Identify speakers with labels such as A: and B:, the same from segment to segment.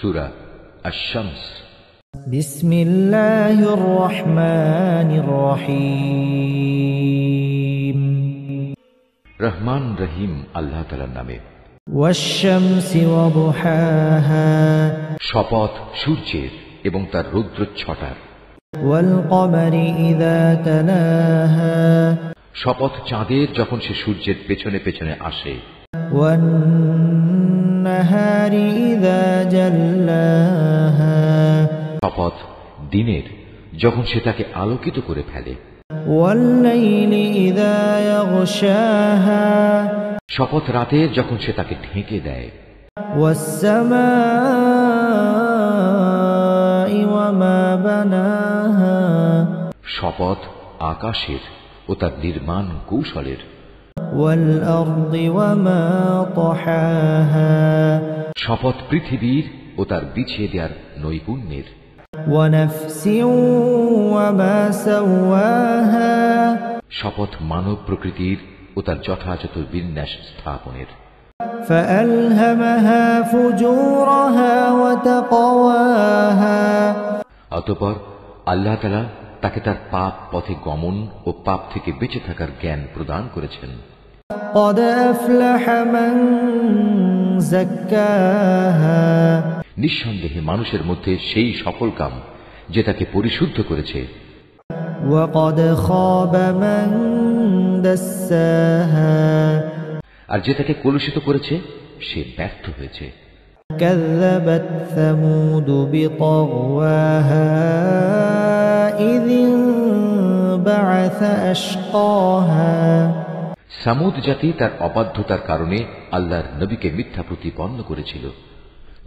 A: সূরা আশ-শামস।
B: বিসমিল্লাহির রহমানির রহিম।
A: রহমান রহিম আল্লাহ তাআলার নামে।
B: ওয়াশ-শামসি ওয়া দুহাহা,
A: শপথ সূর্যের এবং তার রৌদ্রচ্ছটার।
B: ওয়াল কমারি ইযা তালাহা,
A: শপথ চাঁদের যখন সে সূর্যের পেছনে পেছনে আসে।
B: ওয়ান নাহারি ইযা জাল্লাহা,
A: শপথ দিনের যখন সে তাকে আলোকিত করে ফেলে।
B: ওয়াল লাইলি ইযা ইয়াগশাহা,
A: শপথ রাতের যখন সে তাকে ঢেকে দেয়।
B: ওয়াস সামাই ওয়া মা বানাহা,
A: শপথ আকাশের ও তার নির্মাণ কৌশলের।
B: ওয়াল আরদি ওয়া মা তাহাহা,
A: শপথ পৃথিবীর ও তার বিছিয়ে দেওয়ার নৈপুণ্যের।
B: ওয়া নাফসিন ওয়া মা সাওয়াহা,
A: শপথ মানব প্রকৃতির ও তার যথাযথ বিন্যাস স্থাপনের।
B: ফাআলহামাহা ফুজুরাহা ওয়া তাকওয়াহা,
A: অতঃপর আল্লাহ তাআলা তাকে তার পাপ পথে গমন ও পাপ থেকে বেঁচে থাকার জ্ঞান প্রদান করেছেন।
B: قد أفلح من زكاها,
A: নিঃসন্দেহে মানুষের মধ্যে সেই সফল কাম যে তাকে পরিশুদ্ধ করেছে।
B: وقد خاب من دساها,
A: আর যে তাকে কলুষিত করেছে সে ব্যর্থ হয়েছে।
B: كذبت ثمود بطغواها إذ انبعث أشقاها,
A: সামুদ জাতি তার অবাধ্যতার কারণে আল্লাহর নবীকে মিথ্যা প্রতিপন্ন করেছিল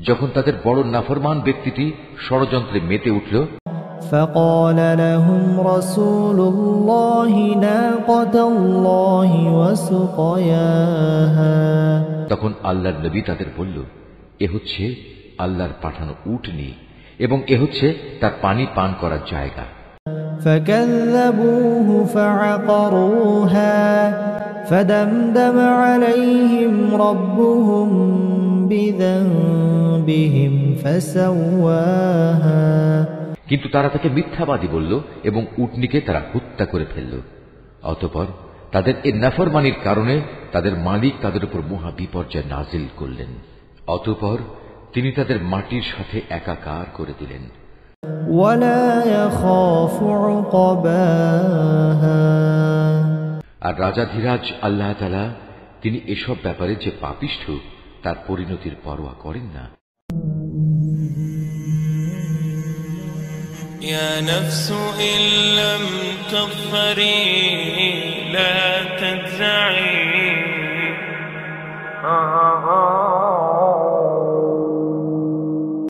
A: যখন তাদের বড় নাফরমান ব্যক্তিটি ষড়যন্ত্রে মেতে উঠল।
B: فقال لهم رسول الله ناقة الله وسقياها,
A: তখন আল্লাহর নবী তাদের বলল, এ হচ্ছে আল্লাহর পাঠানো উটনী এবং এ হচ্ছে তার পানি পান করার জায়গা।
B: فكذبوه فعقروها فدمدم عليهم ربهم بذنبهم فسواها,
A: কিন্তু তারা তাকে মিথ্যাবাদী বলল এবং উটনীকে তারা হত্যা করে ফেলল। অতঃপর তাদের এই নাফরমানির কারণে তাদের মালিক তাদের উপর মহা বিপর্যয় নাজিল করলেন। অতঃপর তিনি তাদের মাটির সাথে একাকার করে দিলেন।
B: ولا يخاف عقباها,
A: আর রাজাধিরাজ আল্লাহ তাআলা তিনি এসব ব্যাপারে যে পাপিষ্ঠ তার পরিণতির পরোয়া করেন না।
C: يا نفس إن لم تغفري لا تجزعي